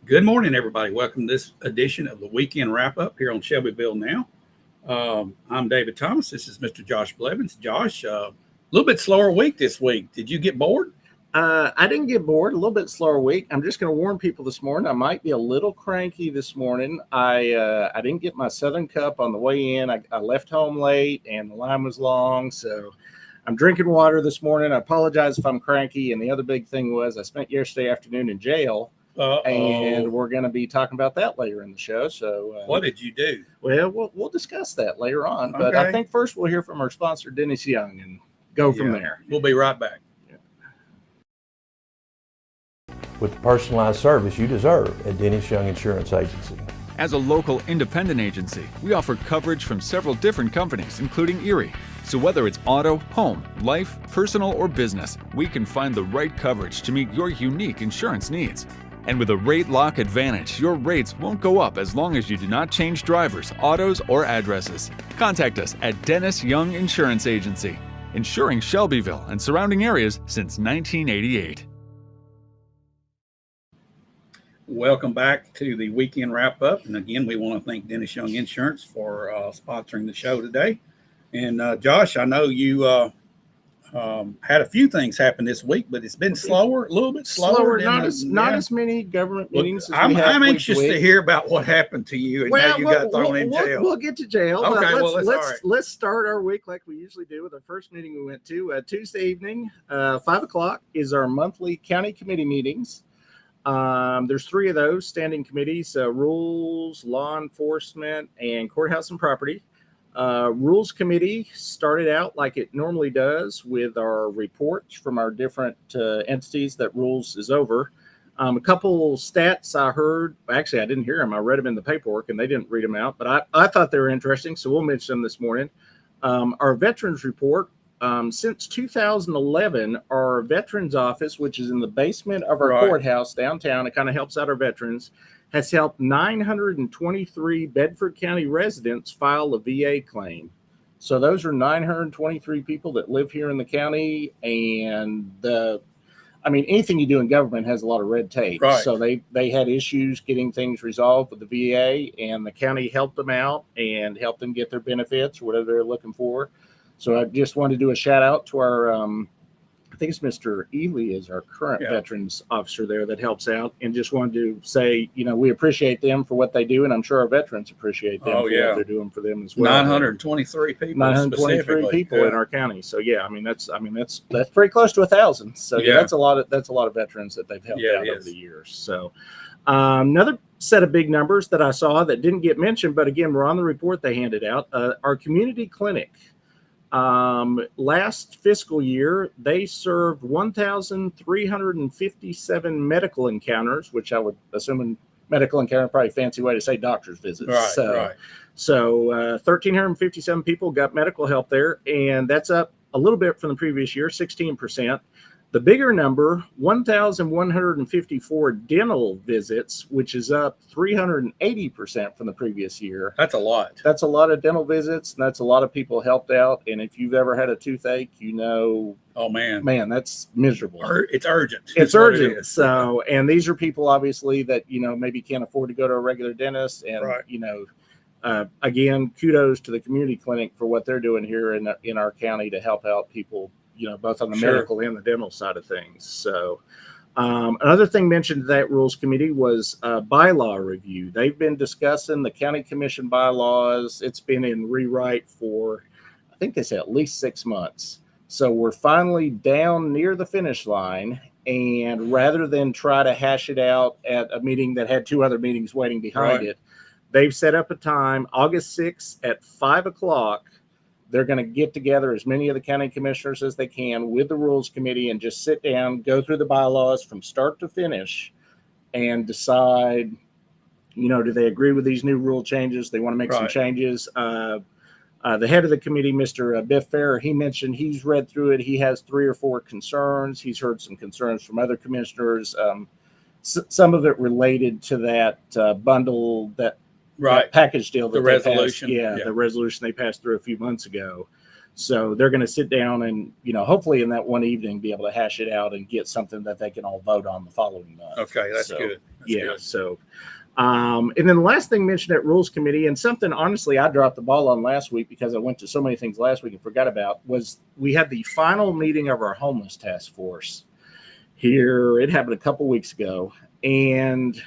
Good morning, everybody. Welcome to this edition of the Weekend Wrap-Up here on Shelbyville Now. I'm David Thomas. This is Mr. Josh Blevins. Josh, a little bit slower week this week. Did you get bored? I didn't get bored. A little bit slower week. I'm just going to warn people this morning. I might be a little cranky this morning. I didn't get my Southern Cup on the way in. I left home late, and the line was long, so I'm drinking water this morning. I apologize if I'm cranky. And the other big thing was I spent yesterday afternoon in jail. And we're going to be talking about that later in the show. So, what did you do? Well, we'll discuss that later on. Okay. But I think first we'll hear from our sponsor, Dennis Young, and go from there. We'll be right back. With the personalized service you deserve at Dennis Young Insurance Agency. As a local independent agency, we offer coverage from several different companies, including Erie. So whether it's auto, home, life, personal, or business, we can find the right coverage to meet your unique insurance needs. And with a rate lock advantage, your rates won't go up as long as you do not change drivers, autos, or addresses. Contact us at Dennis Young Insurance Agency, insuring Shelbyville and surrounding areas since 1988. Welcome back to the Weekend Wrap-Up. And again, we want to thank Dennis Young Insurance for sponsoring the show today. And Josh, I know you had a few things happen this week, but it's been slower, a little bit slower. Not as many government meetings. I'm anxious to hear about what happened to you and how you got thrown in jail. We'll get to jail. Okay, let's start our week like we usually do with our first meeting we went to. Tuesday evening, 5:00 is our monthly county committee meetings. There's 3 of those standing committees: rules, law enforcement, and courthouse and property. Rules committee started out like it normally does with our reports from our different entities that rules is over. A couple stats I heard, actually I didn't hear them. I read them in the paperwork and they didn't read them out, but I thought they were interesting. So we'll mention them this morning. Our veterans report, since 2011, our veterans office, which is in the basement of our courthouse downtown, it kind of helps out our veterans, has helped 923 Bedford County residents file a VA claim. So those are 923 people that live here in the county. And anything you do in government has a lot of red tape. Right. So they had issues getting things resolved with the VA, and the county helped them out and helped them get their benefits or whatever they're looking for. So I just wanted to do a shout out to our, I think it's Mr. Ely is our current veterans officer there that helps out, and just wanted to say, we appreciate them for what they do, and I'm sure our veterans appreciate them for what they're doing for them as well. 923 people. 923 people in our county. So that's pretty close to 1,000. So that's a lot of veterans that they've helped out over the years. So another set of big numbers that I saw that didn't get mentioned, but again, we're on the report they handed out. Our community clinic. Last fiscal year, they served 1,357 medical encounters, which I would assume medical encounter, probably a fancy way to say doctor's visits. So 1,357 people got medical help there, and that's up a little bit from the previous year, 16%. The bigger number, 1,154 dental visits, which is up 380% from the previous year. That's a lot. That's a lot of dental visits, and that's a lot of people helped out. And if you've ever had a toothache, oh man, that's miserable. It's urgent. It's urgent. So, and these are people obviously that maybe can't afford to go to a regular dentist, and again, kudos to the community clinic for what they're doing here in our county to help out people, both on the medical and the dental side of things. So another thing mentioned to that rules committee was bylaw review. They've been discussing the county commission bylaws. It's been in rewrite for, I think they say at least 6 months. So we're finally down near the finish line. And rather than try to hash it out at a meeting that had 2 other meetings waiting behind it, they've set up a time, August 6th at 5:00. They're going to get together as many of the county commissioners as they can with the rules committee and just sit down, go through the bylaws from start to finish and decide, do they agree with these new rule changes? They want to make some changes. The head of the committee, Mr. Biff Farrer, he mentioned he's read through it. He has 3 or 4 concerns. He's heard some concerns from other commissioners. Some of it related to that bundle, that package deal, that the resolution. The resolution they passed through a few months ago. So they're going to sit down and, hopefully in that one evening, be able to hash it out and get something that they can all vote on the following month. Okay, that's good. good. So, and then the last thing mentioned at Rules Committee, and something honestly I dropped the ball on last week because I went to so many things last week and forgot about, was we had the final meeting of our homeless task force here. It happened a couple weeks ago, and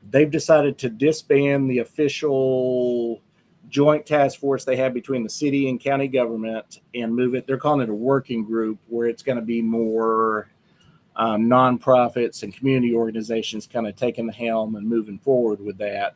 they've decided to disband the official joint task force they have between the city and county government and move it. They're calling it a working group where it's going to be more nonprofits and community organizations kind of taking the helm and moving forward with that.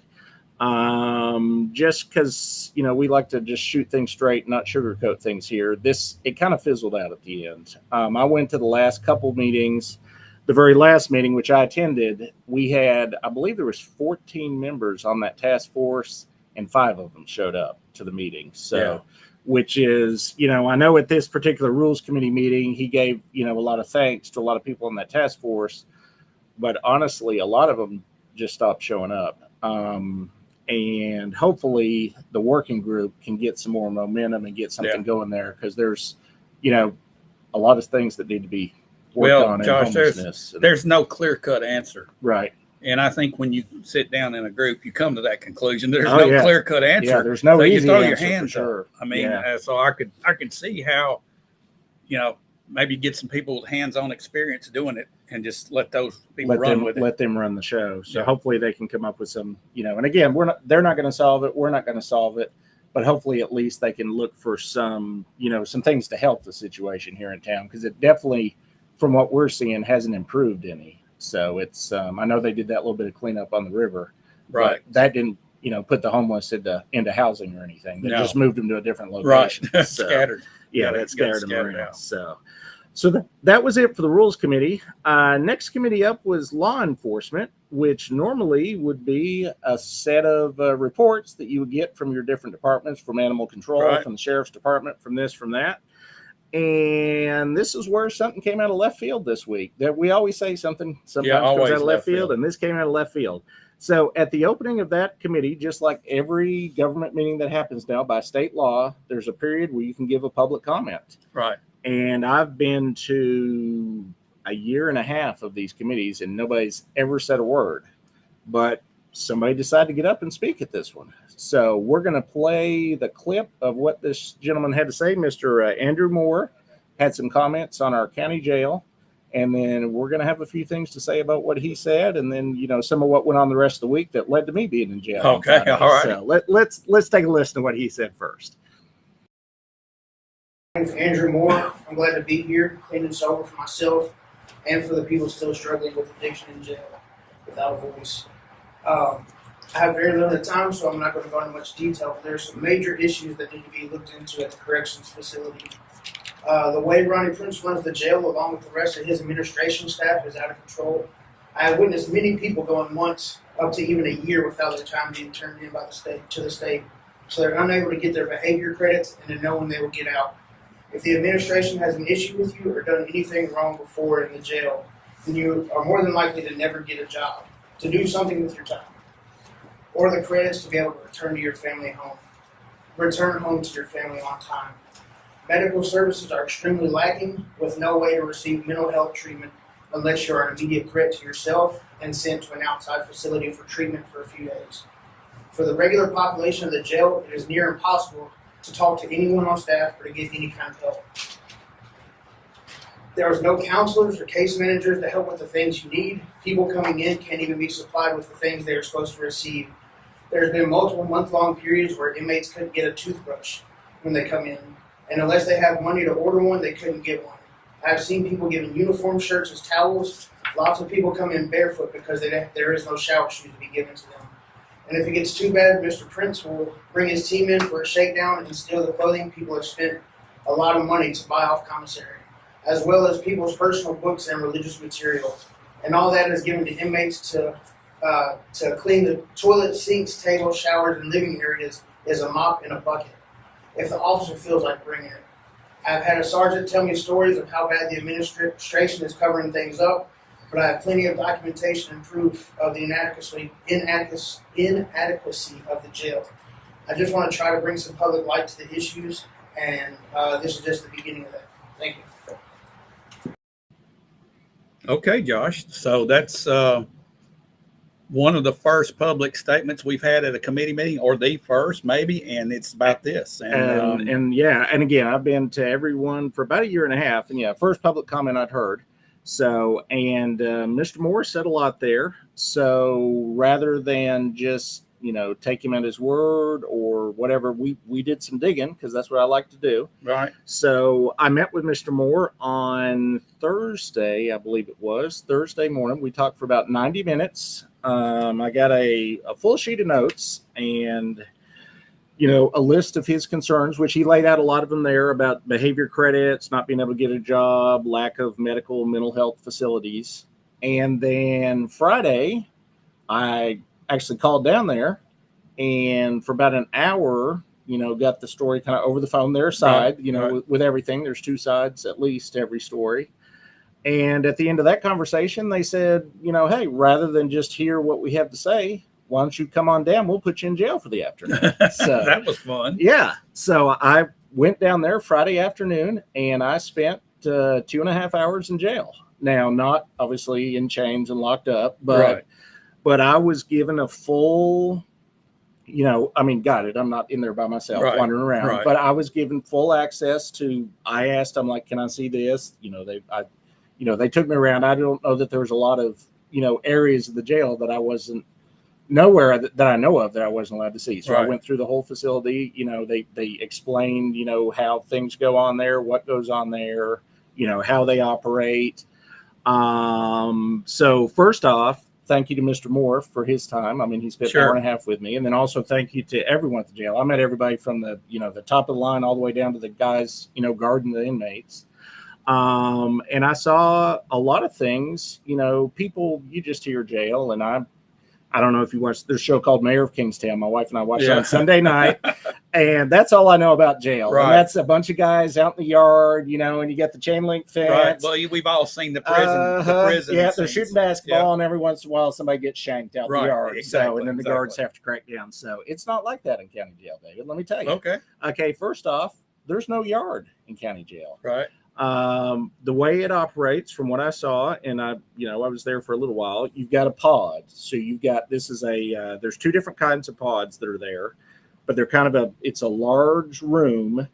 Just because, we like to just shoot things straight, not sugarcoat things here. It kind of fizzled out at the end. I went to the last couple meetings. The very last meeting, which I attended, we had, I believe there was 14 members on that task force, and 5 of them showed up to the meeting. So, which is, I know at this particular Rules Committee meeting, he gave, a lot of thanks to a lot of people on that task force, but honestly, a lot of them just stopped showing up. And hopefully the working group can get some more momentum and get something going there, because there's, a lot of things that need to be worked on. Josh, in homelessness. there's no clear-cut answer. Right. And I think when you sit down in a group, you come to that conclusion. There's no clear-cut answer. Yeah, there's no easy you throw your answer hands for sure. up. I mean, so I could see how, maybe get some people with hands-on experience doing it and just let those people run with it. Let them run the show. So hopefully they can come up with some, and again, they're not going to solve it. We're not going to solve it, but hopefully at least they can look for some, some things to help the situation here in town, because it definitely, from what we're seeing, hasn't improved any. So it's, I know they did that little bit of cleanup on the river, right? But that didn't, put the homeless into housing or anything. They just moved them to a different location. Right. So, Scattered. Yeah, that scared them around. out. So that was it for the Rules Committee. Next committee up was Law Enforcement, which normally would be a set of reports that you would get from your different departments, from Animal Control, from the Sheriff's Department, from this, from that. And this is where something came out of left field this week. That we always say something sometimes comes out of left field, and this came out of left field. So at the opening of that committee, just like every government meeting that happens now by state law, there's a period where you can give a public comment. Right. And I've been to a year and a half of these committees, and nobody's ever said a word. But somebody decided to get up and speak at this one. So we're going to play the clip of what this gentleman had to say. Mr. Andrew Moore had some comments on our county jail, and then we're going to have a few things to say about what he said, and then, some of what went on the rest of the week that led to me being in jail. Okay, all right. So let's take a listen to what he said first. My name's Andrew Moore. I'm glad to be here, clean and sober for myself and for the people still struggling with addiction in jail without a voice. I have very limited time, so I'm not going to go into much detail, but there are some major issues that need to be looked into at the corrections facility. The way Ronnie Prince runs the jail, along with the rest of his administration staff, is out of control. I have witnessed many people going months, up to even a year, without their time being turned in by the state to the state. So they're unable to get their behavior credits and to know when they will get out. If the administration has an issue with you or done anything wrong before in the jail, then you are more than likely to never get a job, to do something with your time, or the credits to be able to return to your family home. Return home to your family on time. Medical services are extremely lacking, with no way to receive mental health treatment unless you are an immediate threat to yourself and sent to an outside facility for treatment for a few days. For the regular population of the jail, it is near impossible to talk to anyone on staff or to get any kind of help. There is no counselors or case managers to help with the things you need. People coming in can't even be supplied with the things they are supposed to receive. There's been multiple month-long periods where inmates couldn't get a toothbrush when they come in, and unless they have money to order one, they couldn't get one. I've seen people given uniform shirts as towels. Lots of people come in barefoot because there is no shower shoes to be given to them. And if it gets too bad, Mr. Prince will bring his team in for a shakedown and steal the clothing people have spent a lot of money to buy off commissary, as well as people's personal books and religious materials. And all that is given to inmates to clean the toilet, sinks, tables, showers, and living areas is a mop and a bucket, if the officer feels like bringing it. I've had a sergeant tell me stories of how bad the administration is covering things up, but I have plenty of documentation and proof of the inadequacy of the jail. I just want to try to bring some public light to the issues, and this is just the beginning of that. Thank you. Okay, Josh. So that's one of the first public statements we've had at a committee meeting, or the first maybe, and it's about this. And yeah, and again, I've been to everyone for about a year and a half, and yeah, first public comment I'd heard. So, and Mr. Moore said a lot there. So rather than just, take him at his word or whatever, we did some digging, because that's what I like to do. Right. So I met with Mr. Moore on Thursday, I believe it was Thursday morning. We talked for about 90 minutes. I got a full sheet of notes and, a list of his concerns, which he laid out a lot of them there about behavior credits, not being able to get a job, lack of medical, mental health facilities. And then Friday, I actually called down there and for about an hour, got the story kind of over the phone, their side, right. With everything. There's two sides, at least, to every story. And at the end of that conversation, they said, hey, rather than just hear what we have to say, why don't you come on down? We'll put you in jail for the afternoon. So that was fun. Yeah. So I went down there Friday afternoon and I spent 2.5 hours in jail. Now, not obviously in chains and locked up, but I was given a full, got it. I'm not in there by myself wandering around, but I was given full access to, I asked, I'm like, can I see this? They took me around. I don't know that there was a lot of, areas of the jail that I wasn't, nowhere that I know of that I wasn't allowed to see. So I went through the whole facility. They explained, how things go on there, what goes on there, how they operate. So first off, thank you to Mr. Moore for his time. I mean, he spent an hour and a half with me. And then also thank you to everyone at the jail. I met everybody from the, the top of the line all the way down to the guys, guarding the inmates. And I saw a lot of things, people, you just hear jail. And I don't know if you watched the show called Mayor of Kingstown. My wife and I watched it on Sunday night, and that's all I know about jail. Right. And that's a bunch of guys out in the yard, and you got the chain link fence. Right. Well, we've all seen the prison. Yeah, they're shooting basketball, and every once in a while somebody gets shanked out the yard. Exactly. So, and then the guards have to crack down. So it's not like that in county jail, David. Let me tell you. Okay. First off, there's no yard in county jail. Right. The way it operates, from what I saw, and I was there for a little while, you've got a pod. So there's two different kinds of pods that are there, but they're kind of it's a large room.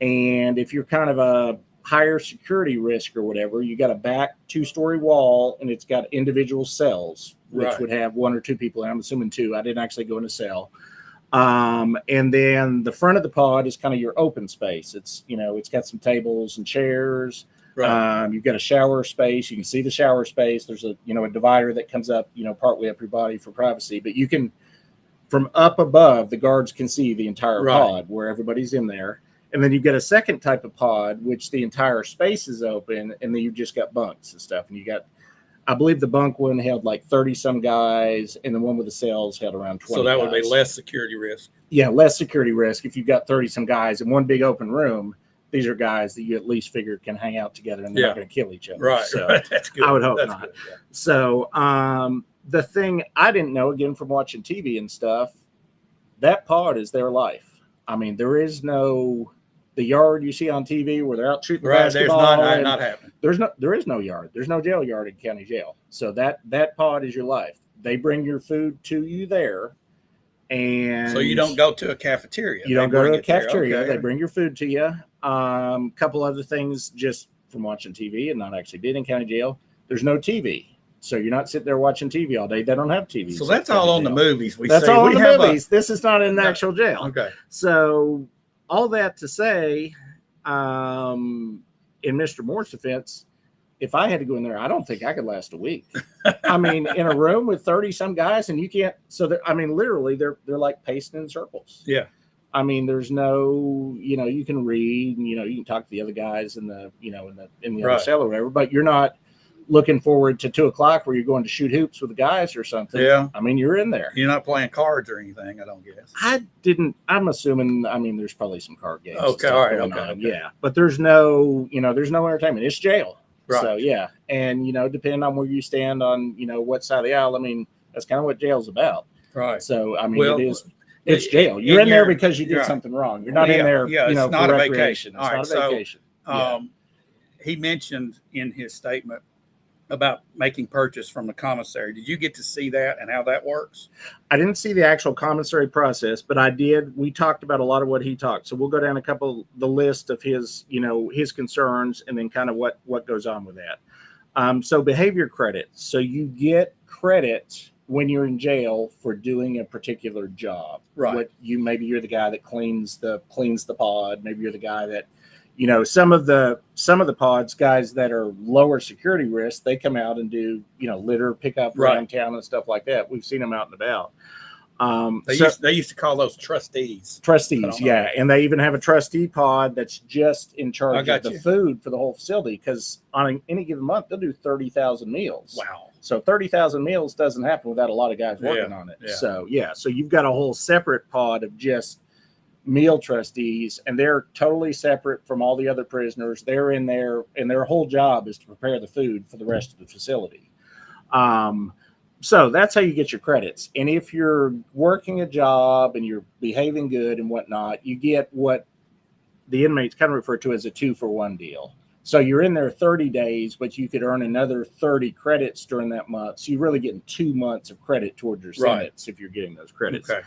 And if you're kind of a higher security risk or whatever, you got a back 2-story wall and it's got individual cells, which would have 1 or 2 people. And I'm assuming 2. I didn't actually go in a cell. And then the front of the pod is kind of your open space. It's, it's got some tables and chairs. Right. You've got a shower space. You can see the shower space. There's a divider that comes up, partway up your body for privacy, but you can, from up above, the guards can see the entire pod where everybody's in there. And then you've got a second type of pod, which the entire space is open. And then you've just got bunks and stuff. And you got, I believe the bunk one held like 30 some guys, and the one with the cells had around 20. So that guys. Would be less security risk. Yeah, less security risk. If you've got 30 some guys in one big open room, these are guys that you at least figure can hang out together and they're not going to kill each other. Right. So That's good. I would hope That's not. Good, yeah. So the thing I didn't know, again, from watching TV and stuff, that pod is their life. I mean, there is no the yard you see on TV where they're out shooting basketball. There's not happening. There is no yard. There's no jail yard in county jail. So that pod is your life. They bring your food to you there. And so you don't go to a cafeteria. You don't go to a cafeteria. Okay. They bring your food to you. Couple other things just from watching TV and not actually being in county jail. There's no TV. So you're not sitting there watching TV all day. They don't have TV. So that's all on the movies. That's all on the movies. This is not in the actual jail. Okay. So all that to say, in Mr. Moore's defense, if I had to go in there, I don't think I could last a week. I mean, in a room with 30 some guys, and you can't. So I mean, literally, they're like pacing in circles. Yeah. I mean, there's no, you can read, and you can talk to the other guys in the, in the other cell or whatever, but you're not looking forward to 2:00 where you're going to shoot hoops with the guys or something. Yeah. I mean, you're in there. You're not playing cards or anything, I don't guess. I'm assuming, there's probably some card games. Okay. All right. Okay. Yeah. But there's no entertainment. It's jail. Right. So, yeah. And, depending on where you stand on, what side of the aisle, that's kind of what jail's about. Right. So, it's jail. You're in there because you did something wrong. You're not in there, it's not for a recreation. vacation. It's not a vacation. He mentioned in his statement about making purchase from the commissary. Did you get to see that and how that works? I didn't see the actual commissary process, but I did. We talked about a lot of what he talked. So we'll go down a couple, the list of his, his concerns, and then kind of what goes on with that. So behavior credit. So you get credit when you're in jail for doing a particular job. Right. Maybe you're the guy that cleans the pod. Maybe you're the guy that, some of the pods, guys that are lower security risk, they come out and do, litter pickup around town and stuff like that. We've seen them out and about. They used to call those trustees. Trustees, yeah. And they even have a trustee pod that's just in charge of the food for the whole facility, because on any given month, they'll do 30,000 meals. Wow. So 30,000 meals doesn't happen without a lot of guys working on it. Yeah. So you've got a whole separate pod of just meal trustees, and they're totally separate from all the other prisoners. They're in there, and their whole job is to prepare the food for the rest of the facility. So that's how you get your credits. And if you're working a job and you're behaving good and whatnot, you get what the inmates kind of refer to as a 2-for-1 deal. So you're in there 30 days, but you could earn another 30 credits during that month. So you're really getting 2 months of credit towards your sentence if you're getting those credits. Okay.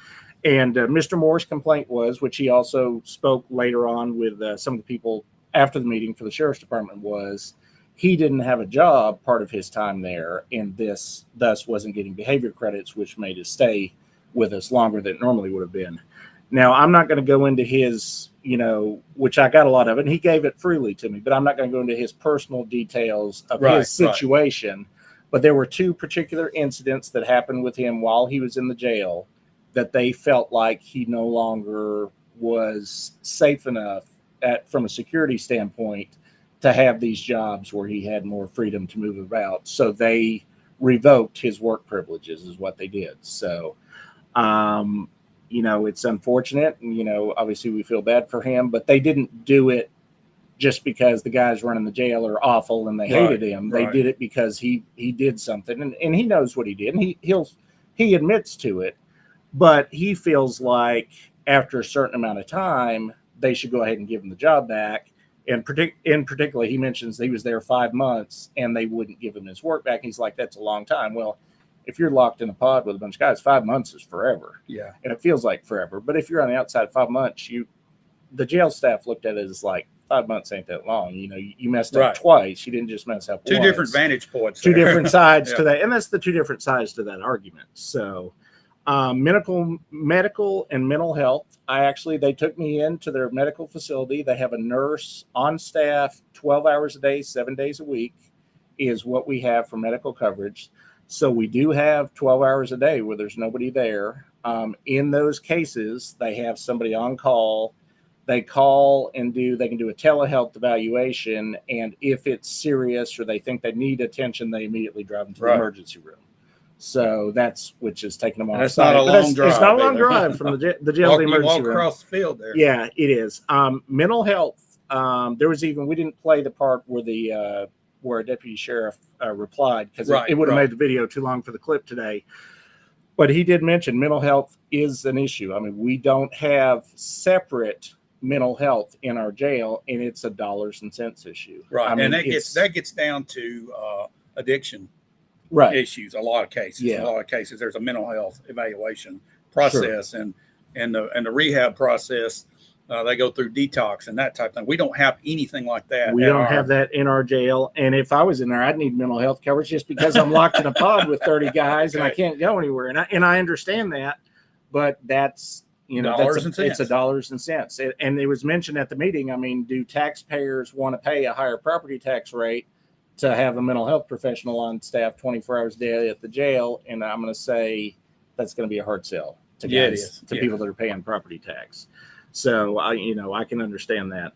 And Mr. Moore's complaint was, which he also spoke later on with some of the people after the meeting for the sheriff's department, was he didn't have a job part of his time there, and thus wasn't getting behavior credits, which made his stay with us longer than it normally would have been. Now, I'm not going to go into his, which I got a lot of it, and he gave it freely to me, but I'm not going to go into his personal details of his situation. Right. But there were 2 particular incidents that happened with him while he was in the jail that they felt like he no longer was safe enough from a security standpoint to have these jobs where he had more freedom to move about. So they revoked his work privileges is what they did. So, it's unfortunate. And, obviously we feel bad for him, but they didn't do it just because the guys running the jail are awful and they hated him. They did it because he did something, and he knows what he did, and he admits to it, but he feels like after a certain amount of time, they should go ahead and give him the job back. And in particular, he mentions he was there 5 months and they wouldn't give him his work back. He's like, that's a long time. Well, if you're locked in a pod with a bunch of guys, 5 months is forever. Yeah. And it feels like forever. But if you're on the outside 5 months, the jail staff looked at it as like 5 months ain't that long. You messed up twice. You didn't just mess up once. 2 different vantage points. 2 different sides to that. And that's the 2 different sides to that argument. So medical and mental health. They took me into their medical facility. They have a nurse on staff 12 hours a day, 7 days a week is what we have for medical coverage. So we do have 12 hours a day where there's nobody there. In those cases, they have somebody on call. They call and they can do a telehealth evaluation. And if it's serious or they think they need attention, they immediately drive them to the emergency room. So which is taking them off. It's not a long drive. It's not a long drive from the jail to the emergency room. Across the field there. Yeah, it is. Mental health. We didn't play the part where a deputy sheriff replied, because it would have made the video too long for the clip today. But he did mention mental health is an issue. I mean, we don't have separate mental health in our jail, and it's a dollars and cents issue. Right, and that gets down to addiction. Issues. A lot of cases. Yeah. A lot of cases. There's a mental health evaluation process, and the rehab process. They go through detox and that type of thing. We don't have anything like that. We don't have that in our jail. And if I was in there, I'd need mental health coverage just because I'm locked in a pod with 30 guys and I can't go anywhere. And I understand that, but that's it's a dollars and cents. And it was mentioned at the meeting. I mean, do taxpayers want to pay a higher property tax rate to have a mental health professional on staff 24 hours a day at the jail? And I'm going to say that's going to be a hard sell to guys, people that are paying property tax. So I can understand that.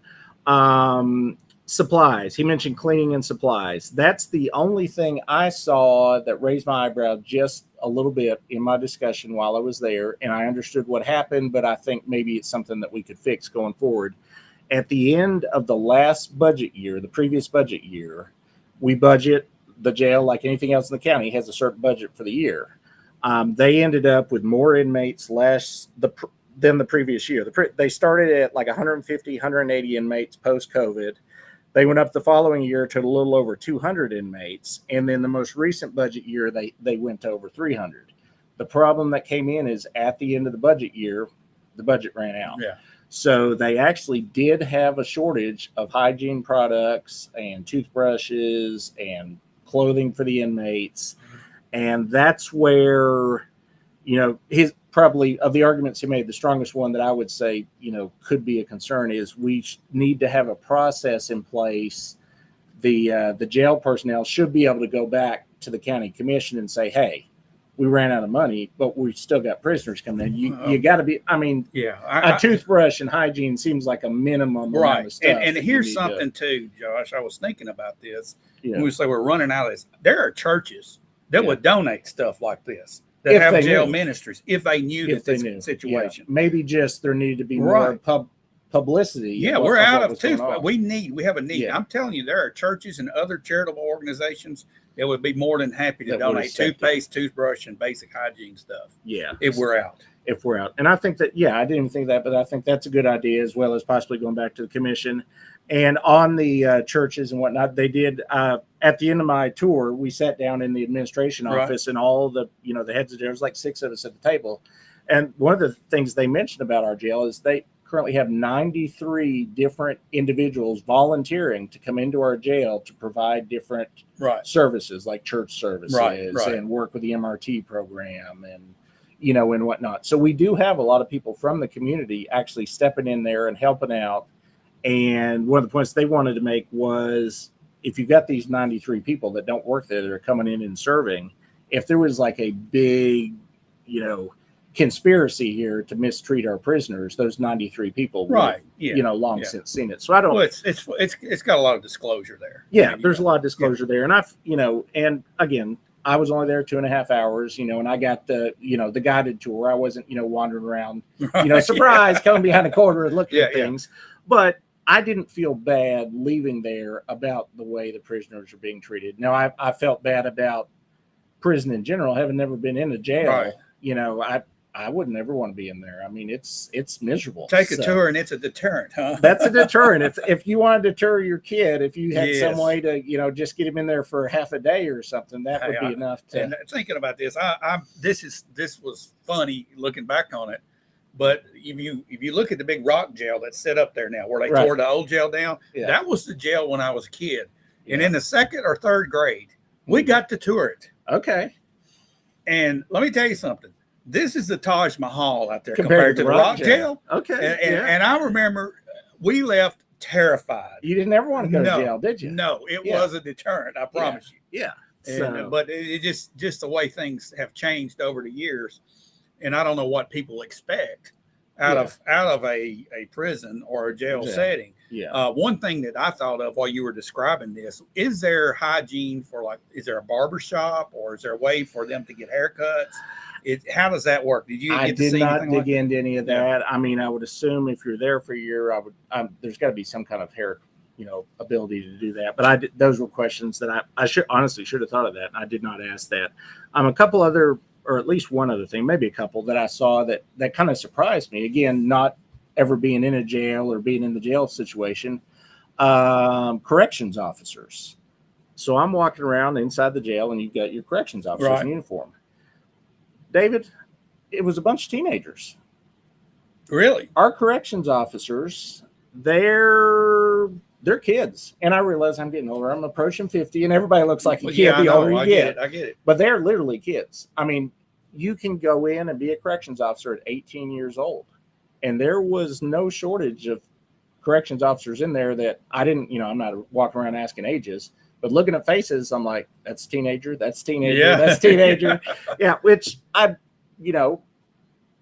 Supplies. He mentioned cleaning and supplies. That's the only thing I saw that raised my eyebrow just a little bit in my discussion while I was there. And I understood what happened, but I think maybe it's something that we could fix going forward. At the end of the last budget year, the previous budget year, we budget the jail like anything else in the county has a certain budget for the year. They ended up with more inmates than the previous year. They started at like 150, 180 inmates post-COVID. They went up the following year to a little over 200 inmates. And then the most recent budget year, they went to over 300. The problem that came in is at the end of the budget year, the budget ran out. Yeah. So they actually did have a shortage of hygiene products and toothbrushes and clothing for the inmates. And that's where, his probably of the arguments he made, the strongest one that I would say, could be a concern is we need to have a process in place. The jail personnel should be able to go back to the county commission and say, hey, we ran out of money, but we still got prisoners coming in. You got to be, a toothbrush and hygiene seems like a minimum amount of stuff. And here's something too, Josh. I was thinking about this. When we say we're running out of this, there are churches that would donate stuff like this that If have they jail knew. ministries if they knew this situation. Yeah. Maybe just there needed to be more publicity. Yeah, we're out of toothbrush. We have a need. Yeah. I'm telling you, there are churches and other charitable organizations that would be more than happy to That would donate accept it. toothpaste, toothbrush, and basic hygiene stuff. Yeah. If we're out. And I think that, I didn't even think that, but I think that's a good idea, as well as possibly going back to the commission. And on the churches and whatnot, they did, at the end of my tour, we sat down in the administration office and all the, the heads of jail, there's like 6 of us at the table. And one of the things they mentioned about our jail is they currently have 93 different individuals volunteering to come into our jail to provide different services, like church services and work with the MRT program and, and whatnot. So we do have a lot of people from the community actually stepping in there and helping out. And one of the points they wanted to make was, if you've got these 93 people that don't work there, that are coming in and serving, if there was like a big, conspiracy here to mistreat our prisoners, those 93 people would, long since seen it. So I don't. Well, it's got a lot of disclosure there. Yeah, there's a lot of disclosure there, and and again, I was only there 2.5 hours, and I got the guided tour. I wasn't, wandering around, surprise, coming behind the corner and looking at things, but I didn't feel bad leaving there about the way the prisoners are being treated. Now, I felt bad about prison in general, having never been in a jail. I would never want to be in there. I mean, it's miserable. Take a tour, and it's a deterrent, huh? That's a deterrent. If you want to deter your kid, if you had some way to, just get him in there for half a day or something, that would be enough to. And thinking about this, this was funny looking back on it. But if you look at the big rock jail that's set up there now, where they tore the old jail down, that was the jail when I was a kid. And in the 2nd or 3rd grade, we got to tour it. Okay. And let me tell you something. This is the Taj Mahal out there compared to the rock jail. Okay. And I remember we left terrified. You didn't ever want to go to jail, did you? No, it was a deterrent. I promise you. Yeah. But it just the way things have changed over the years. And I don't know what people expect out of a prison or a jail setting. Yeah. One thing that I thought of while you were describing this, is there hygiene for is there a barber shop, or is there a way for them to get haircuts? How does that work? Did you get I to did see not anything dig into any of that. I mean, I would assume if you're there for a year, there's got to be some kind of hair, ability to do that. But those were questions that I should have thought of that. And I did not ask that. A couple other, or at least one other thing, maybe a couple that I saw that kind of surprised me. Again, not ever being in a jail or being in the jail situation. Corrections officers. So I'm walking around inside the jail, and you've got your corrections officers in uniform. David, it was a bunch of teenagers. Really? Our corrections officers, they're kids. And I realize I'm getting older. I'm approaching 50, and everybody looks like a kid the older you get. I get it. But they're literally kids. I mean, you can go in and be a corrections officer at 18 years old. And there was no shortage of corrections officers in there that I didn't, I'm not walking around asking ages. But looking at faces, I'm like, that's teenager, that's teenager, that's teenager. Which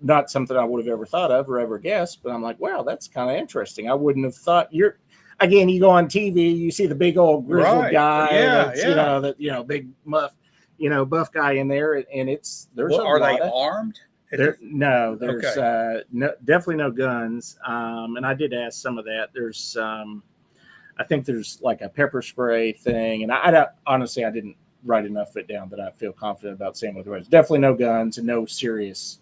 not something I would have ever thought of or ever guessed. But I'm like, wow, that's kind of interesting. I wouldn't have thought you go on TV, you see the big old grizzled guy, big muff, buff guy in there. And are they armed? There's definitely no guns. And I did ask some of that. There's I think there's like a pepper spray thing, and I honestly didn't write enough of it down that I feel confident about saying what there was. Definitely no guns and no serious,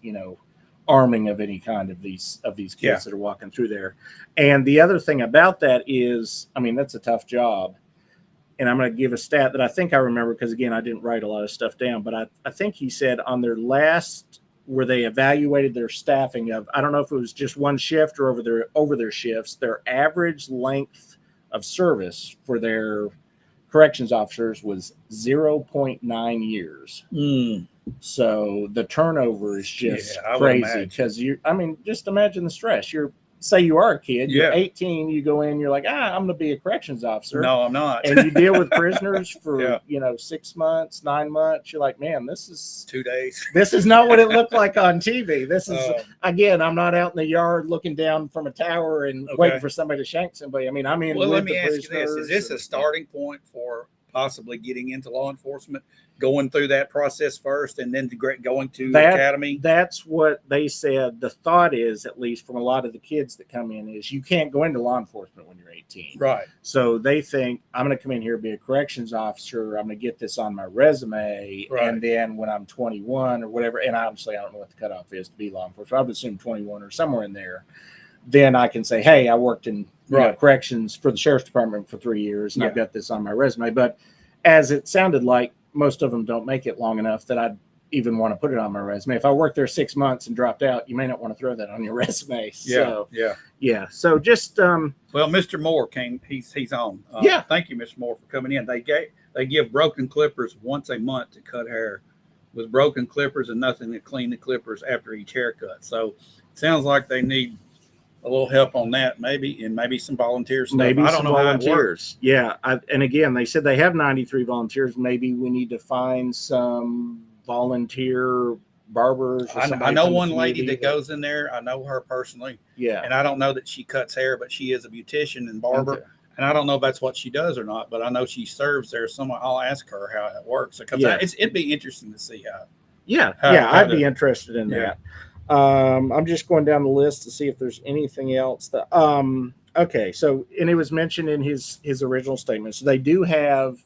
arming of any kind of these kids Yeah. that are walking through there. And the other thing about that is, I mean, that's a tough job. And I'm going to give a stat that I think I remember because, again, I didn't write a lot of stuff down, but I think he said on their last, where they evaluated their staffing of, I don't know if it was just one shift or over their shifts, their average length of service for their corrections officers was 0.9 years. So the turnover is just crazy because just imagine the stress. Say you are a kid, you're 18, you go in, you're like, I'm going to be a corrections officer. No, I'm not. And you deal with prisoners for, 6 months, 9 months. You're like, man, this is 2 days. This is not what it looked like on TV. This is, again, I'm not out in the yard looking down from a tower and waiting for somebody to shank somebody. I mean, I'm in. Well, let me ask you this. Is this a starting point for possibly getting into law enforcement, going through that process first and then going to the academy? That's what they said. The thought is, at least from a lot of the kids that come in, is you can't go into law enforcement when you're 18. Right. So they think, I'm going to come in here, be a corrections officer. I'm going to get this on my resume. Right. And then when I'm 21 or whatever, and obviously I don't know what the cutoff is to be law enforcement. I would assume 21 or somewhere in there. Then I can say, hey, I worked in corrections for the sheriff's department for 3 years, and I've got this on my resume. But as it sounded like, most of them don't make it long enough that I'd even want to put it on my resume. If I worked there 6 months and dropped out, you may not want to throw that on your resume. So, yeah. So just well, Mr. Moore came. He's on. Thank you, Mr. Moore, for coming in. They give broken clippers once a month to cut hair with broken clippers and nothing to clean the clippers after each haircut. So it sounds like they need a little help on that, maybe, and maybe some volunteers. I don't know how it works. Yeah, and again, they said they have 93 volunteers. Maybe we need to find some volunteer barbers. I know one lady that goes in there. I know her personally. Yeah, and I don't know that she cuts hair, but she is a beautician and barber. Okay. And I don't know if that's what she does or not, but I know she serves there. I'll ask her how it works because it'd be interesting to see how. I'd be interested in that. I'm just going down the list to see if there's anything else that okay, so and it was mentioned in his original statement. So they do have,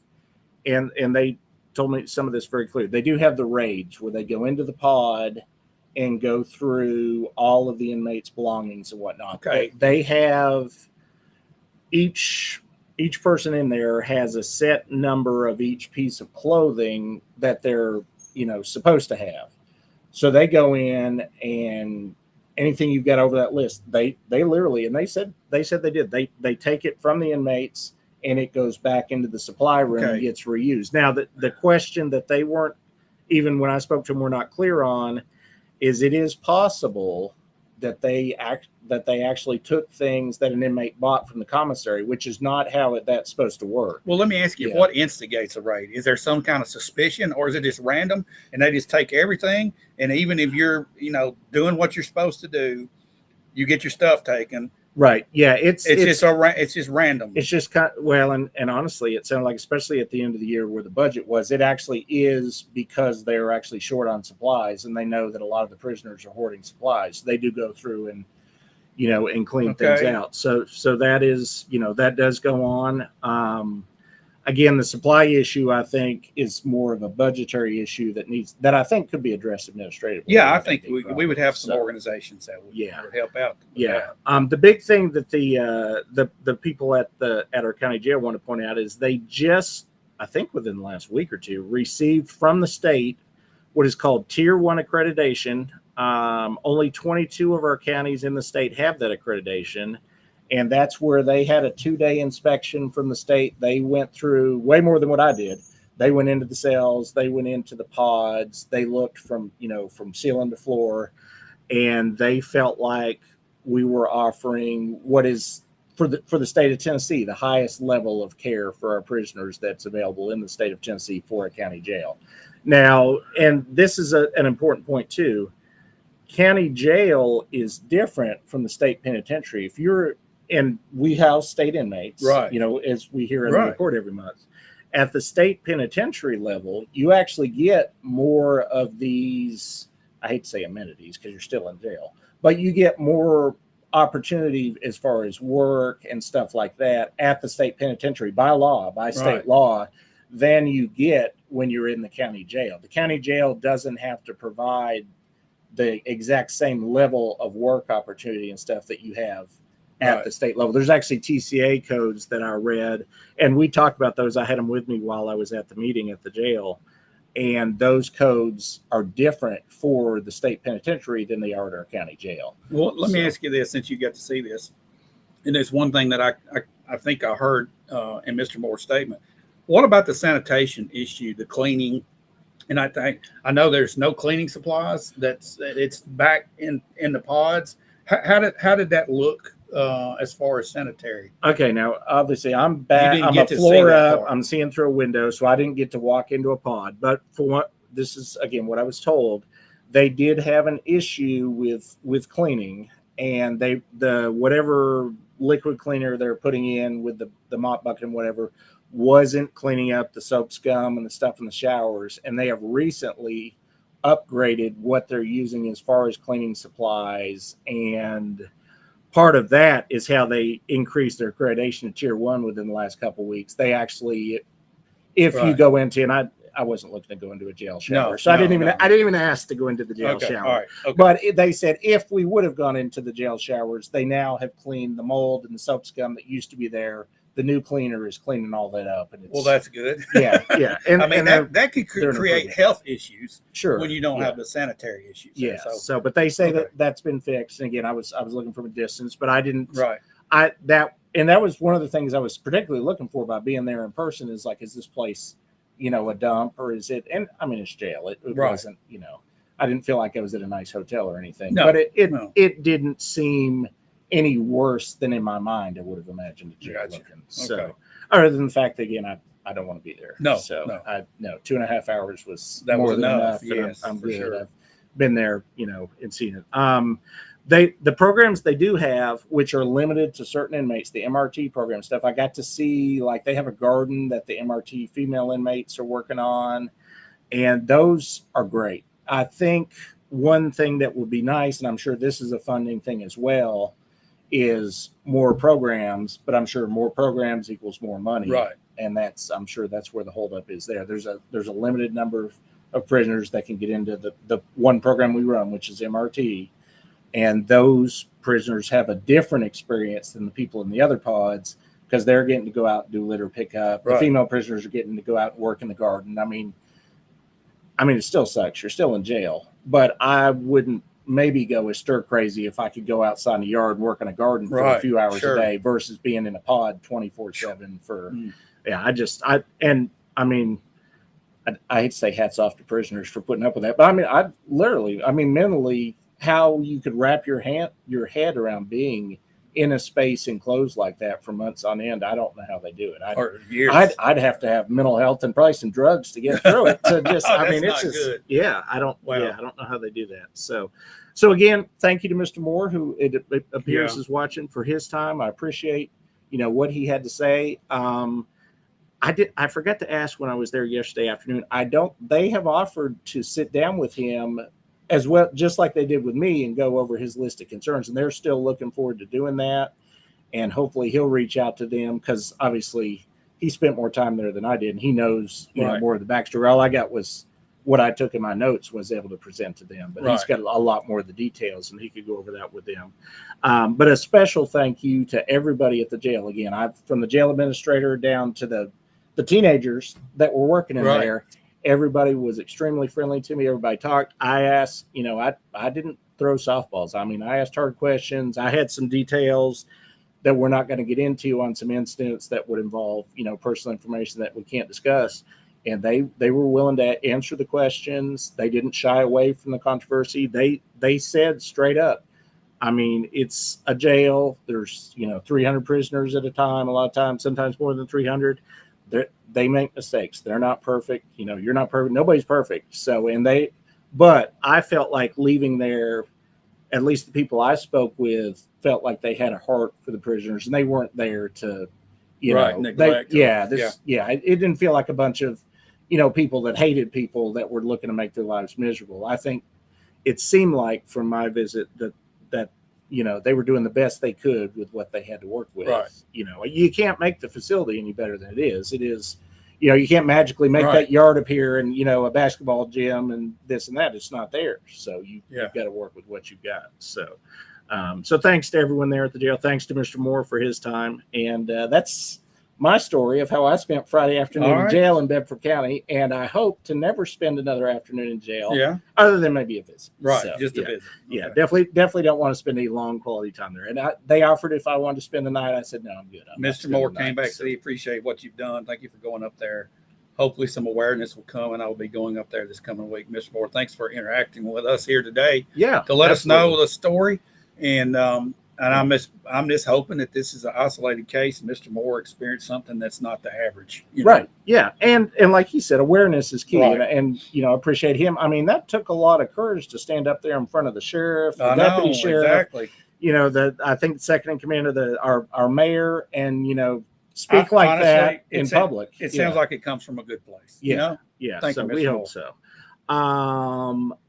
and they told me some of this very clear. They do have the raids where they go into the pod and go through all of the inmates' belongings and whatnot. Okay. They have each person in there has a set number of each piece of clothing that they're supposed to have. So they go in and anything you've got over that list, they literally, and they said they did. They take it from the inmates and it goes back into the supply room and gets reused. Now the question that they weren't, even when I spoke to them, were not clear on, is it is possible that they actually took things that an inmate bought from the commissary, which is not how that's supposed to work. Well, let me ask you, what instigates a raid? Is there some kind of suspicion, or is it just random and they just take everything? And even if you're, doing what you're supposed to do, you get your stuff taken. Right. Yeah. It's just random. It's just and honestly, it sounded like, especially at the end of the year where the budget was, it actually is because they're actually short on supplies, and they know that a lot of the prisoners are hoarding supplies. They do go through and clean things out. So that is, that does go on. Again, the supply issue, I think, is more of a budgetary issue that I think could be addressed administratively. Yeah, I think we would have some organizations that would help out. Yeah. The big thing that the people at our county jail want to point out is they just, I think within the last week or two, received from the state what is called Tier 1 accreditation. Only 22 of our counties in the state have that accreditation. And that's where they had a 2-day inspection from the state. They went through way more than what I did. They went into the cells, they went into the pods, they looked from ceiling to floor, and they felt like we were offering what is for the state of Tennessee, the highest level of care for our prisoners that's available in the state of Tennessee for a county jail. Now, and this is an important point too. County jail is different from the state penitentiary. And we house state inmates, right? As we hear in the report every month. At the state penitentiary level, you actually get more of these, I hate to say amenities because you're still in jail, but you get more opportunity as far as work and stuff like that at the state penitentiary by state law, than you get when you're in the county jail. The county jail doesn't have to provide the exact same level of work opportunity and stuff that you have at the state level. There's actually TCA codes that I read, and we talked about those. I had them with me while I was at the meeting at the jail, and those codes are different for the state penitentiary than they are at our county jail. Well, let me ask you this, since you got to see this, and there's one thing that I think I heard in Mr. Moore's statement. What about the sanitation issue, the cleaning? And I know there's no cleaning supplies. It's back in the pods. How did that look as far as sanitary? Okay, now obviously I'm back. I'm a floor up. I'm seeing through a window, so I didn't get to walk into a pod. But for what this is again, what I was told, they did have an issue with cleaning, and the whatever liquid cleaner they're putting in with the mop bucket and whatever wasn't cleaning up the soap scum and the stuff in the showers. And they have recently upgraded what they're using as far as cleaning supplies, and part of that is how they increased their accreditation to tier 1 within the last couple of weeks. They actually, if you go into, and I wasn't looking to go into a jail shower, I didn't even ask to go into the jail shower. All right, okay. But they said if we would have gone into the jail showers, they now have cleaned the mold and the soap scum that used to be there. The new cleaner is cleaning all that up, and well, that's good. Yeah. And I mean, that could create health issues, when you don't have the sanitary issues. Yeah. So, but they say that's been fixed. And again, I was looking from a distance, but I didn't. Right. That was one of the things I was particularly looking for by being there in person. Is like, is this place, a dump, or is it? And I mean, it's jail. It wasn't. I didn't feel like I was at a nice hotel or anything. No, but it didn't seem any worse than in my mind I would have imagined a jail looking. So other than the fact that again I don't want to be there. No. 2.5 hours was that more was than enough. Yes, I'm good. Sure. I've been there, and seen it. The programs they do have, which are limited to certain inmates, the MRT program stuff, I got to see, like they have a garden that the MRT female inmates are working on, and those are great. I think one thing that would be nice, and I'm sure this is a funding thing as well, is more programs, but I'm sure more programs equals more money. Right. And I'm sure that's where the holdup is there. There's a limited number of prisoners that can get into the one program we run, which is MRT. And those prisoners have a different experience than the people in the other pods because they're getting to go out and do litter pickup. The female prisoners are getting to go out and work in the garden. I mean, it still sucks. You're still in jail, but I wouldn't maybe go as stir crazy if I could go outside in the yard and work in a garden for a few hours a day versus being in a pod 24/7 for, I hate to say hats off to prisoners for putting up with that, but mentally how you could wrap your head around being in a space enclosed like that for months on end. I don't know how they do it. I'd have to have mental health and probably some drugs to get through it. To just, it's just good. I don't know how they do that. So again, thank you to Mr. Moore, who it appears is watching, for his time. I appreciate, what he had to say. I forgot to ask when I was there yesterday afternoon. They have offered to sit down with him as well, just like they did with me, and go over his list of concerns. And they're still looking forward to doing that. And hopefully he'll reach out to them because obviously he spent more time there than I did. And he knows, more of the backstory. All I got was what I took in my notes was able to present to them, but he's got a lot more of the details and he could go over that with them. But a special thank you to everybody at the jail. Again, from the jail administrator down to the teenagers that were working in there. Everybody was extremely friendly to me. Everybody talked. I asked, I didn't throw softballs. I asked hard questions. I had some details that we're not going to get into on some incidents that would involve, personal information that we can't discuss. And they were willing to answer the questions. They didn't shy away from the controversy. They said straight up, it's a jail. There's, 300 prisoners at a time, a lot of times, sometimes more than 300. They make mistakes. They're not perfect. You're not perfect. Nobody's perfect. So, but I felt like leaving there, at least the people I spoke with felt like they had a heart for the prisoners and they weren't there to, neglect. It didn't feel like a bunch of, people that hated people that were looking to make their lives miserable. I think it seemed like from my visit that they were doing the best they could with what they had to work with. You can't make the facility any better than it is. It is, you know, you can't magically make Right. that yard appear and, you know, a basketball gym and this and that. It's not there. So you've got to work with what you've got. So, so thanks to everyone there at the jail. Thanks to Mr. Moore for his time. And that's my story of how I spent Friday afternoon in jail in Bedford County. And I hope to never spend another afternoon in jail. Yeah. Other than maybe a visit. Right. So, Just a visit. Okay. Yeah, definitely don't want to spend any long quality time there. And they offered if I wanted to spend the night. I said, no, I'm good. Mr. Moore came back, said he appreciate what you've done. Thank you for going up there. Hopefully some awareness will come, and I will be going up there this coming week. Mr. Moore, thanks for interacting with us here today. Yeah, to let us know the story. And I'm just hoping that this is an isolated case. Mr. Moore experienced something that's not the average. You know? Right. Yeah. And like he said, awareness is key. Right. And, you know, appreciate him. I mean, that took a lot of courage to stand up there in front of the sheriff, the deputy sheriff. Exactly. You know, I think the second in command of our mayor, and, you know, speak like honestly, that in public. It sounds like it comes from a good place. Yeah. You know? Yeah. Thank so you, Mr. we Moore. hope so.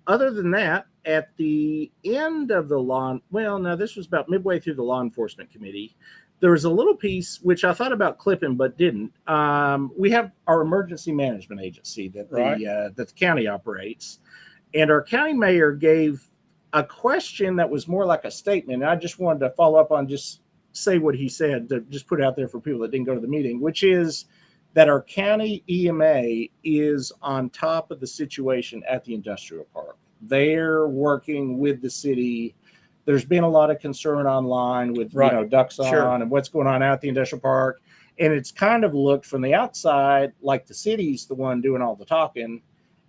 Other than that, at the end of the this was about midway through the law enforcement committee. There was a little piece which I thought about clipping but didn't. We have our emergency management agency that the county operates, and our county mayor gave a question that was more like a statement. And I just wanted to follow up on just say what he said, to just put it out there for people that didn't go to the meeting, which is that our county EMA is on top of the situation at the industrial park. They're working with the city. There's been a lot of concern online with you know, ducks on and what's going on out at the industrial park. And it's kind of looked from the outside like the city's the one doing all the talking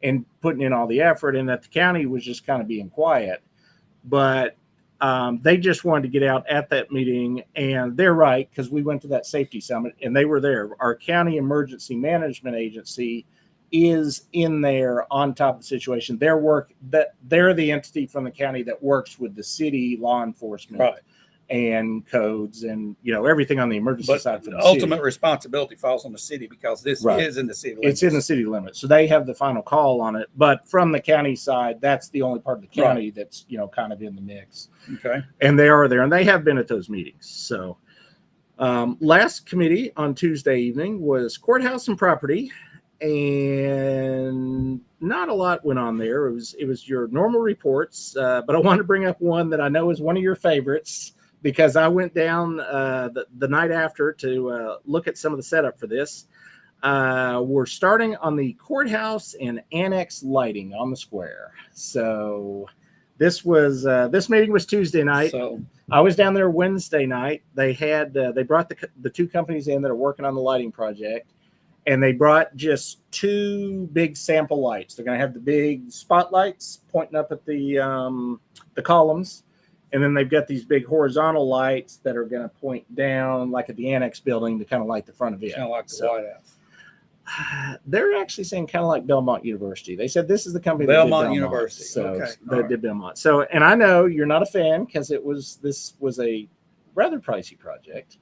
and putting in all the effort, and that the county was just kind of being quiet. But they just wanted to get out at that meeting, and they're right, because we went to that safety summit and they were there. Our county emergency management agency is in there on top of the situation. They're the entity from the county that works with the city law enforcement and codes and, you know, everything on the emergency side for the ultimate city. Responsibility falls on the city, because this is in the city limits. It's in the city limits, so they have the final call on it. But from the county side, that's the only part of the county that's, you know, kind of in the mix. Okay. And they are there, and they have been at those meetings. So last committee on Tuesday evening was courthouse and property, and not a lot went on there. It was your normal reports, but I want to bring up one that I know is one of your favorites, because I went down the night after to look at some of the setup for this. We're starting on the courthouse and annex lighting on the square. So this meeting was Tuesday night. So I was down there Wednesday night. They brought the two companies in that are working on the lighting project, and they brought just two big sample lights. They're going to have the big spotlights pointing up at the columns. And then they've got these big horizontal lights that are going to point down, like at the annex building, to kind of light the front of it. Kind of like the White House. They're actually saying kind of like Belmont University. They said this is the company Belmont that did University. So Okay. that did Belmont. So, and I know you're not a fan, because this was a rather pricey project.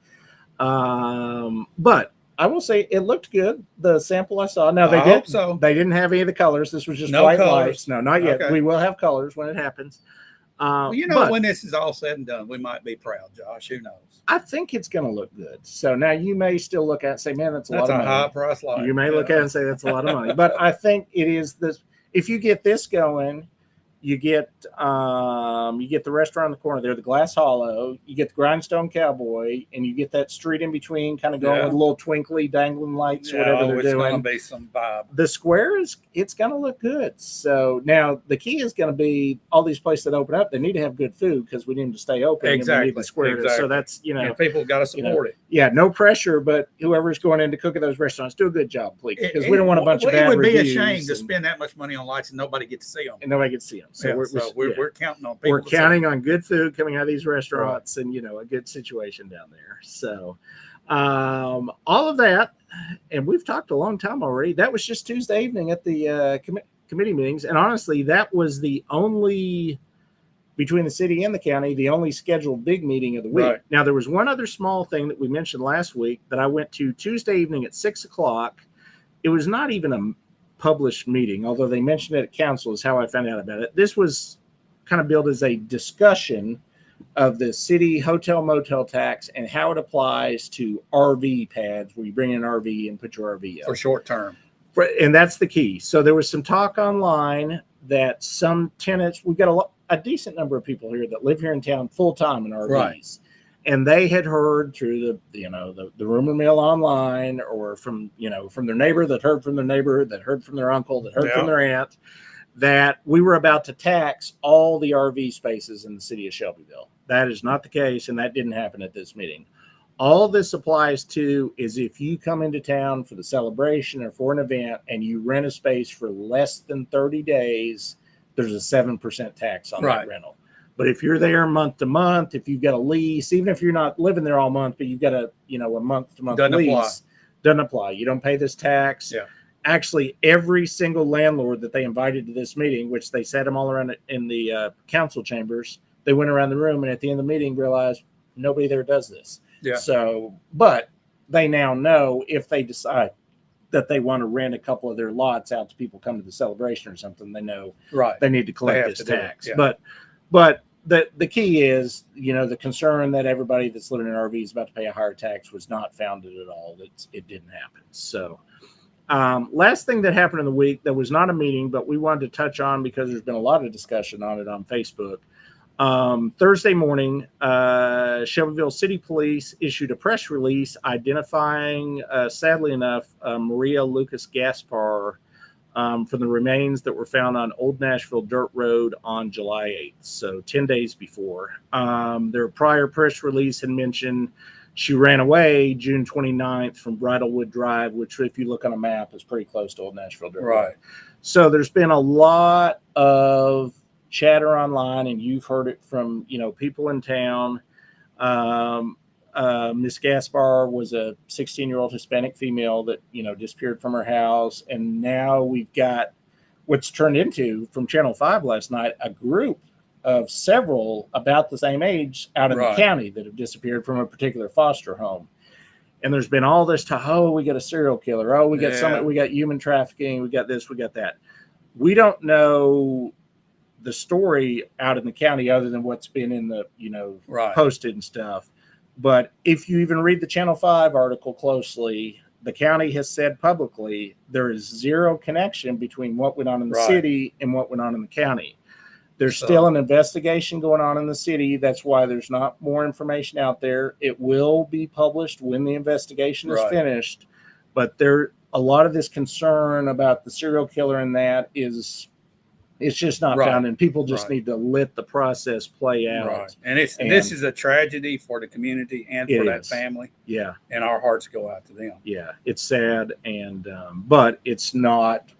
But I will say it looked good. The sample I saw. Now they didn't have any of the colors. This was just white lights. No, not yet. Okay. We will have colors when it happens. Well, you know, when this is all said and done, we might be proud, Josh. Who knows? I think it's going to look good. So now you may still look at it and say, man, that's a lot of money. That's a high price light. You may look at it and say that's a lot of money. But I think it is this. If you get this going, you get the restaurant in the corner there, the Glass Hollow. You get the Grindstone Cowboy, and you get that street in between, kind of going with little twinkly, dangling lights, whatever they're doing. It's going to be some vibe. The square it's going to look good. So now the key is going to be all these places that open up. They need to have good food, because we need them to stay open. Exactly. And we need the square. So that's and people got to support it. Yeah, no pressure, but whoever's going in to cook at those restaurants, do a good job, please, because we don't want a bunch of bad reviews. It would be a shame to spend that much money on lights and nobody get to see them. And nobody gets to see them. So we're counting on people. We're counting on good food coming out of these restaurants, and, you know, a good situation down there. So all of that, and we've talked a long time already. That was just Tuesday evening at the committee meetings. And honestly, that was the only, between the city and the county, the only scheduled big meeting of the week. Right. Now, there was one other small thing that we mentioned last week that I went to Tuesday evening at 6:00. It was not even a published meeting, although they mentioned it at council, is how I found out about it. This was kind of billed as a discussion of the city hotel motel tax and how it applies to RV pads where you bring in an RV and put your RV up. For short term. And that's the key. So there was some talk online that some tenants, we've got a decent number of people here that live here in town full time in RVs. Right. And they had heard through the rumor mill online, or from their neighbor that heard from their neighbor that heard from their uncle that heard from their aunt, that we were about to tax all the RV spaces in the city of Shelbyville. That is not the case, and that didn't happen at this meeting. All this applies to is if you come into town for the celebration or for an event and you rent a space for less than 30 days, there's a 7% tax on that rental. But if you're there month to month, if you've got a lease, even if you're not living there all month, but you've got a month to month lease, doesn't apply. You don't pay this tax. Yeah. Actually, every single landlord that they invited to this meeting, which they sat them all around in the council chambers, they went around the room and at the end of the meeting realized nobody there does this. Yeah. So, but they now know if they decide that they want to rent a couple of their lots out to people come to the celebration or something, they know they need to collect this tax. Yeah. But the key is, the concern that everybody that's living in an RV is about to pay a higher tax was not founded at all. It didn't happen. So, last thing that happened in the week, there was not a meeting, but we wanted to touch on because there's been a lot of discussion on it on Facebook. Thursday morning, Shelbyville City Police issued a press release identifying, sadly enough, Maria Lucas Gaspar from the remains that were found on Old Nashville Dirt Road on July 8th, so 10 days before. Their prior press release had mentioned she ran away June 29th from Bridlewood Drive, which, if you look on a map, is pretty close to Old Nashville Dirt Road. So there's been a lot of chatter online, and you've heard it from people in town. Miss Gaspar was a 16-year-old Hispanic female that disappeared from her house, and now we've got what's turned into, from Channel 5 last night, a group of several about the same age out in the county that have disappeared from a particular foster home. And there's been all this we got a serial killer, we got we got human trafficking, we got this, we got that. We don't know the story out in the county other than what's been in the posted and stuff. But if you even read the Channel 5 article closely, the county has said publicly there is zero connection between what went on in the city and what went on in the county. There's still an investigation going on in the city. That's why there's not more information out there. It will be published when the investigation is finished. But a lot of this concern about the serial killer and that it's just not found, and people just need to let the process play out. And this is a tragedy for the community and for that family. Yeah. And our hearts go out to them. Yeah. It's sad, and but it's not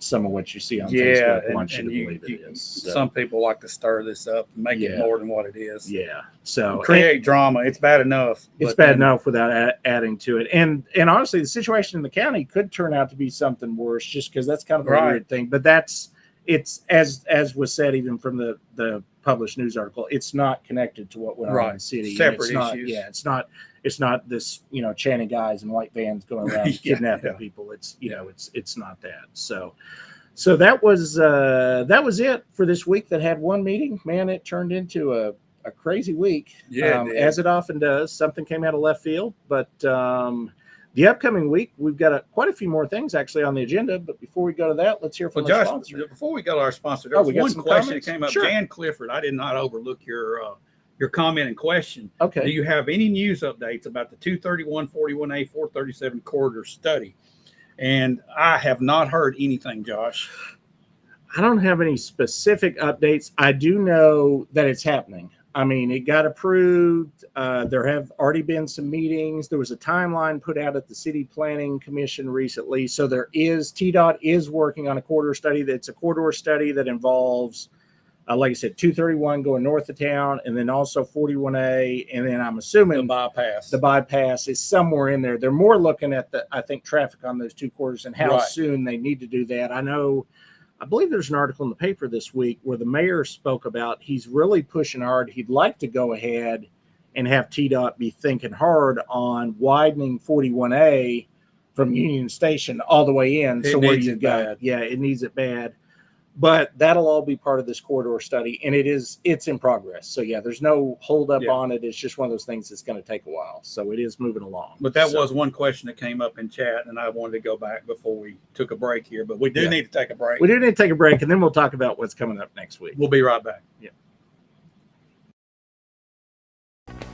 some of what you see on Facebook wants you to believe it is. So. Some people like to stir this up and make it more than what it is. Yeah. So create drama. It's bad enough. It's bad enough without adding to it. And honestly, the situation in the county could turn out to be something worse, just because that's kind of a weird thing. But it's as was said even from the published news article, it's not connected to what went on in the city. Separate issues. Yeah, it's not this chanting guys in white vans going around kidnapping people. It's it's not that. So that was it for this week that had one meeting. Man, it turned into a crazy week. Yeah, as it often does. Something came out of left field, but the upcoming week, we've got quite a few more things actually on the agenda. But before we go to that, let's hear from our sponsor. Before we go to our sponsor, there was one question that came up. Sure. Jan Clifford, I did not overlook your comment and question. Okay. Do you have any news updates about the 231, 41A, 437 corridor study? And I have not heard anything, Josh. I don't have any specific updates. I do know that it's happening. I mean, it got approved. There have already been some meetings. There was a timeline put out at the City Planning Commission recently. So TDOT is working on a corridor study. That's a corridor study that involves, like I said, 231 going north of town, and then also 41A. And then I'm assuming the bypass is somewhere in there. They're more looking at traffic on those two corridors and how soon they need to do that. I believe there's an article in the paper this week where the mayor spoke about he's really pushing hard. He'd like to go ahead and have TDOT be thinking hard on widening 41A from Union Station all the way in. It needs it bad. Yeah, it needs it bad. But that'll all be part of this corridor study, and it's in progress. So yeah, there's no hold up on it. It's just one of those things that's going to take a while. So it is moving along. But that was one question that came up in chat, and I wanted to go back before we took a break here. But we do need to take a break. We do need to take a break, and then we'll talk about what's coming up next week. We'll be right back. Yeah.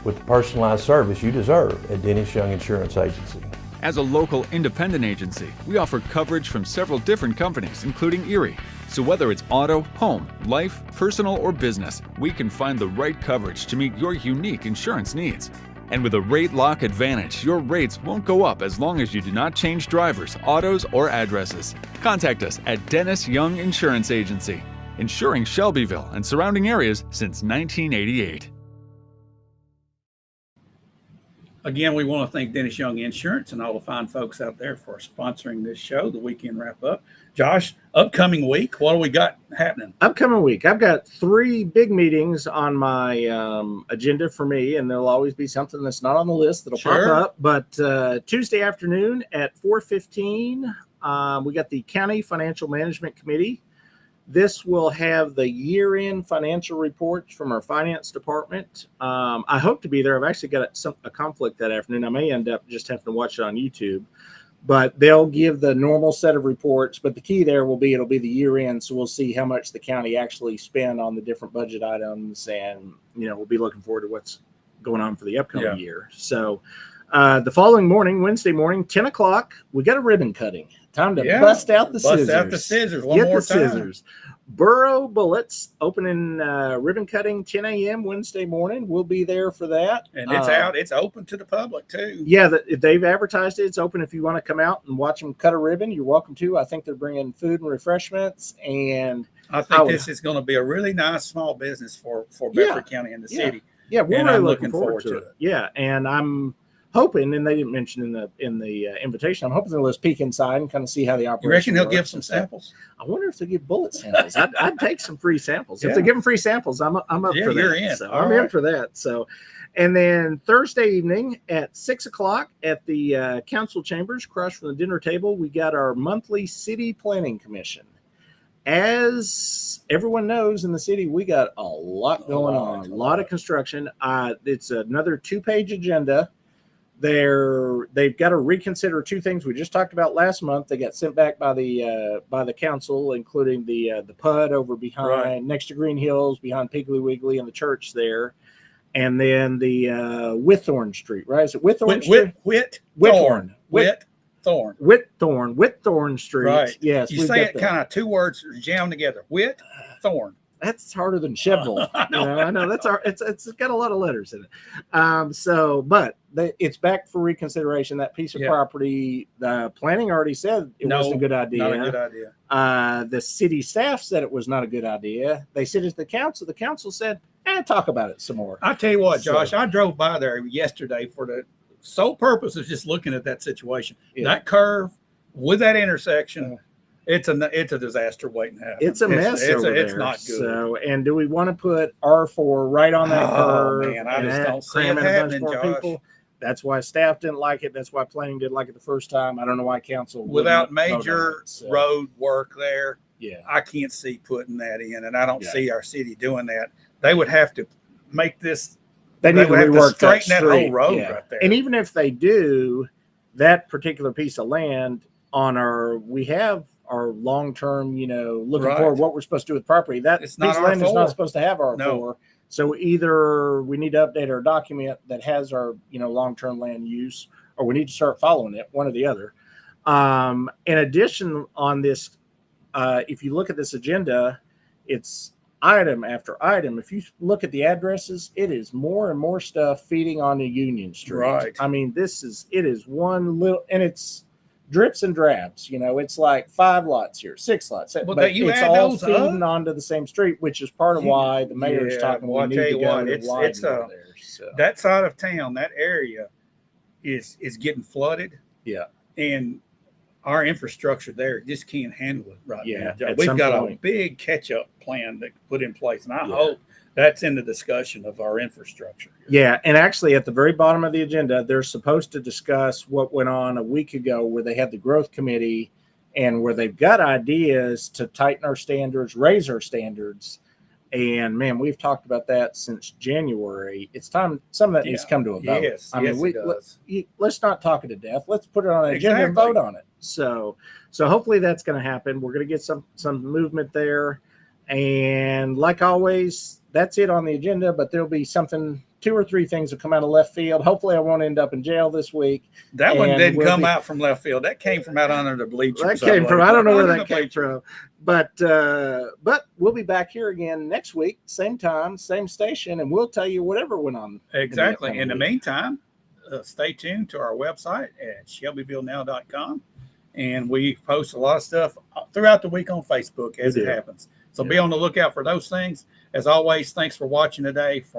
With the personalized service you deserve at Dennis Young Insurance Agency. As a local independent agency, we offer coverage from several different companies, including Erie. So whether it's auto, home, life, personal, or business, we can find the right coverage to meet your unique insurance needs. And with a rate lock advantage, your rates won't go up as long as you do not change drivers, autos, or addresses. Contact us at Dennis Young Insurance Agency, insuring Shelbyville and surrounding areas since 1988. Again, we want to thank Dennis Young Insurance and all the fine folks out there for sponsoring this show, the Weekend Wrap Up. Josh, upcoming week, what do we got happening? Upcoming week, I've got 3 big meetings on my agenda for me, and there'll always be something that's not on the list that'll pop up. But Tuesday afternoon at 4:15, we got the County Financial Management Committee. This will have the year-end financial reports from our finance department. I hope to be there. I've actually got a conflict that afternoon. I may end up just having to watch it on YouTube. But they'll give the normal set of reports. But the key there it'll be the year-end, so we'll see how much the county actually spent on the different budget items. And, we'll be looking forward to what's going on for the upcoming year. So the following morning, Wednesday morning, 10 o'clock, we got a ribbon cutting. Time to bust out the scissors. Bust out the scissors one more time. Scissors. Burrow Bullets opening ribbon cutting 10 a.m. Wednesday morning. We'll be there for that. And it's out. It's open to the public, too. Yeah, they've advertised it. It's open if you want to come out and watch them cut a ribbon. You're welcome to. I think they're bringing food and refreshments. And I think this is going to be a really nice small business for Bedford County and the city. Yeah, we're and really I'm looking forward to it. Yeah, and I'm hoping, and they didn't mention in the invitation, I'm hoping they'll just peek inside and kind of see how the operation. You reckon he'll works give some samples? I wonder if they give bullet samples. I'd take some free samples. If they give them free samples, I'm up for that. You're in. So I'm in for that. So, and then Thursday evening at 6 o'clock at the council chambers, across from the dinner table, we got our monthly city planning commission. As everyone knows in the city, we got a lot going on, a lot of construction. It's another 2-page agenda. They've got to reconsider 2 things we just talked about last month. They got sent back by the council, including the PUD over behind next to Green Hills, behind Piggly Wiggly and the church there, and then the Whitthorn Street. Right? Is it Whitthorn Street? Whitthorn Street. Right. Yes. You say it kind of 2 words jammed together. Whitthorn. That's harder than Shelbyville. I know that's it's got a lot of letters in it. But it's back for reconsideration. That piece of property, the planning already said it wasn't a good idea. Not a good idea. The city staff said it was not a good idea. They said it to the council. The council said, talk about it some more. I tell you what, Josh, I drove by there yesterday for the sole purpose of just looking at that situation. That curve with that intersection. It's a disaster waiting to happen. It's a mess over there. It's not good. So, and do we want to put R4 right on that curve? Man, I just don't see it happening, Josh. People? That's why staff didn't like it. That's why planning didn't like it the first time. I don't know why council. Without major road work there, yeah, I can't see putting that in, and I don't see our city doing that. They would have to make this. They need to rework straighten that whole road right there. And even if they do, that particular piece of land on we have our long-term, looking forward what we're supposed to do with property. That piece of land is not supposed to have R4. No. So either we need to update our document that has our, long-term land use, or we need to start following it, one or the other. In addition on this, if you look at this agenda, it's item after item. If you look at the addresses, it is more and more stuff feeding onto Union Street. Right. I mean, it is one little, and it's drips and drabs. It's like 5 lots here, 6 lots. Well, but it's all feeding onto the same street, which is part of why the mayor is talking. We need to go it's there. So. That side of town, that area is getting flooded. Yeah. And our infrastructure there just can't handle it right now. We've got a big catch-up plan to put in place, and I hope that's in the discussion of our infrastructure. Yeah, and actually at the very bottom of the agenda, they're supposed to discuss what went on a week ago where they had the growth committee and where they've got ideas to tighten our standards, raise our standards. And man, we've talked about that since January. It's time some of that needs to come to a vote. Yes, I mean, let's not talk it to death. Let's put it on an agenda and vote on it. So hopefully that's going to happen. We're going to get some movement there. And like always, that's it on the agenda, but there'll be something, 2 or 3 things that come out of left field. Hopefully I won't end up in jail this week. That one didn't come out from left field. That came from out under the bleachers. That came from, I don't know where that came from. But we'll be back here again next week, same time, same station, and we'll tell you whatever went on. Exactly. In the meantime, stay tuned to our website at shelbyvillenow.com. And we post a lot of stuff throughout the week on Facebook as it happens. So be on the lookout for those things. As always, thanks for watching today. From